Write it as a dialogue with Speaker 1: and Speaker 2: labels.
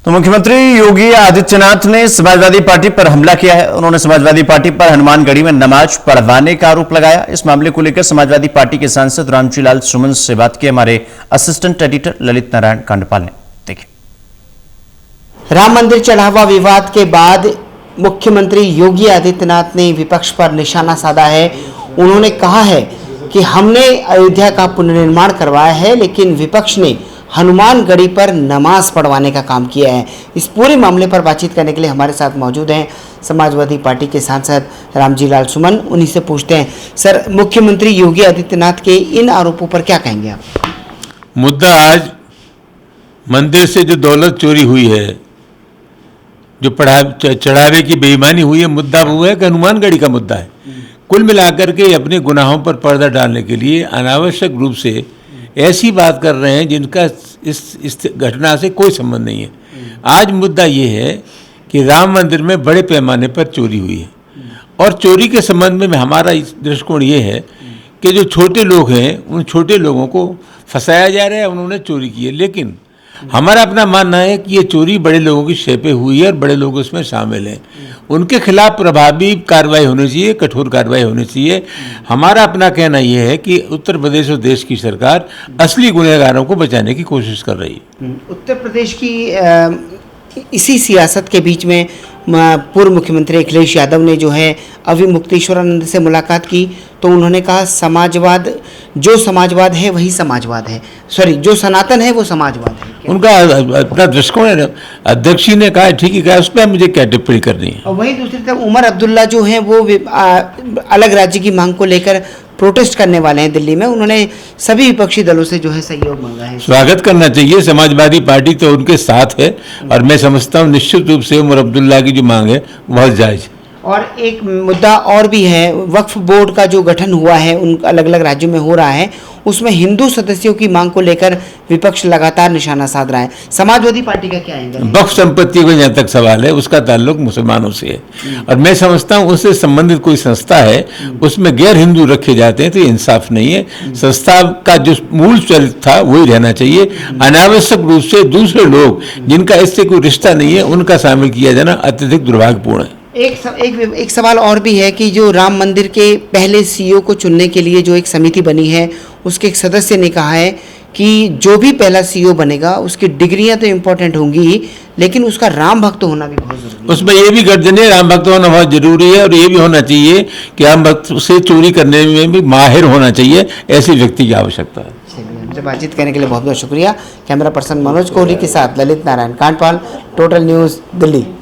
Speaker 1: तो मुख्यमंत्री योगी आदित्यनाथ ने समाजवादी पार्टी पर हमला किया है। उन्होंने समाजवादी पार्टी पर हनुमानगढ़ी में नमाज पढ़वाने का आरोप लगाया। इस मामले को लेकर समाजवादी पार्टी के सांसद रामजी लाल सुमन से बात की हमारे असिस्टेंट एडिटर ललित नारायण कांडपाल ने। देखिए।
Speaker 2: राम मंदिर चढ़ावा विवाद के बाद मुख्यमंत्री योगी आदित्यनाथ ने विपक्ष पर निशाना साधा है। उन्होंने कहा है कि हमने अयोध्या का पुनर्निर्माण करवाया है, लेकिन विपक्ष ने हनुमानगढ़ी पर नमाज पढ़वाने का काम किया है। इस पूरे मामले पर बातचीत करने के लिए हमारे साथ मौजूद हैं समाजवादी पार्टी के सांसद रामजी लाल सुमन। उन्हीं से पूछते हैं, सर, मुख्यमंत्री योगी आदित्यनाथ के इन आरोपों पर क्या कहेंगे आप?
Speaker 3: मुद्दा आज मंदिर से जो दौलत चोरी हुई है, जो चढ़ावे की बेईमानी हुई है, मुद्दा वो है कि हनुमानगढ़ी का मुद्दा है। कुल मिलाकर के अपने गुनाहों पर पर्दा डालने के लिए अनावश्यक रूप से ऐसी बात कर रहे हैं जिनका इस घटना से कोई संबंध नहीं है। आज मुद्दा ये है कि राम मंदिर में बड़े पैमाने पर चोरी हुई है, और चोरी के संबंध में हमारा दृष्टिकोण ये है कि जो छोटे लोग हैं उन छोटे लोगों को फंसाया जा रहा है, उन्होंने चोरी की है। लेकिन हमारा अपना मानना है कि ये चोरी बड़े लोगों की शय पे हुई है और बड़े लोग उसमें शामिल हैं। उनके खिलाफ प्रभावी कार्रवाई होनी चाहिए, कठोर कार्रवाई होनी चाहिए। हमारा अपना कहना यह है कि उत्तर प्रदेश और देश की सरकार असली गुनहगारों को बचाने की कोशिश कर रही है।
Speaker 2: उत्तर प्रदेश की इसी सियासत के बीच में पूर्व मुख्यमंत्री अखिलेश यादव ने जो है अभी मुक्तेश्वरानंद से मुलाकात की, तो उन्होंने कहा समाजवाद, जो समाजवाद है वही समाजवाद है, जो सनातन है वो समाजवाद है।
Speaker 3: उनका अपना दृष्टिकोण है। अध्यक्ष जी ने कहा, ठीक है, कहा, उस पर मुझे क्या टिप्पणी करनी है।
Speaker 2: और वही दूसरी तरफ उमर अब्दुल्ला जो हैं वो अलग राज्य की मांग को लेकर प्रोटेस्ट करने वाले हैं दिल्ली में। उन्होंने सभी विपक्षी दलों से जो है सहयोग मांगा है।
Speaker 3: स्वागत करना चाहिए, समाजवादी पार्टी तो उनके साथ है, और मैं समझता हूँ निश्चित रूप से उमर अब्दुल्ला की जो मांग है बहुत जायज।
Speaker 2: और एक मुद्दा और भी है, वक्फ बोर्ड का जो गठन हुआ है उन अलग अलग राज्यों में हो रहा है, उसमें हिंदू सदस्यों की मांग को लेकर विपक्ष लगातार निशाना साध रहा है। समाजवादी पार्टी का क्या एंगल है?
Speaker 3: वक्फ संपत्ति का जहाँ तक सवाल है, उसका ताल्लुक मुसलमानों से है, और मैं समझता हूँ उससे संबंधित कोई संस्था है उसमें गैर हिंदू रखे जाते हैं तो ये इंसाफ नहीं है। संस्था का जो मूल चरित्र था वही रहना चाहिए। अनावश्यक रूप से दूसरे लोग जिनका इससे कोई रिश्ता नहीं है उनका शामिल किया जाना अत्यधिक दुर्भाग्यपूर्ण है।
Speaker 2: एक सवाल और भी है कि जो राम मंदिर के पहले सीईओ को चुनने के लिए जो एक समिति बनी है, उसके एक सदस्य ने कहा है कि जो भी पहला सीईओ बनेगा उसकी डिग्रियां तो इम्पोर्टेंट होंगी, लेकिन उसका राम भक्त होना भी बहुत जरूरी है।
Speaker 3: उसमें ये भी गर्जन है, राम भक्त होना बहुत जरूरी है, और ये भी होना चाहिए कि राम भक्त से चोरी करने में भी माहिर होना चाहिए। ऐसे व्यक्ति की आवश्यकता है।
Speaker 2: हमसे बातचीत करने के लिए बहुत बहुत शुक्रिया। कैमरा पर्सन मनोज कोहली के साथ ललित नारायण कांडपाल, टोटल न्यूज़, दिल्ली।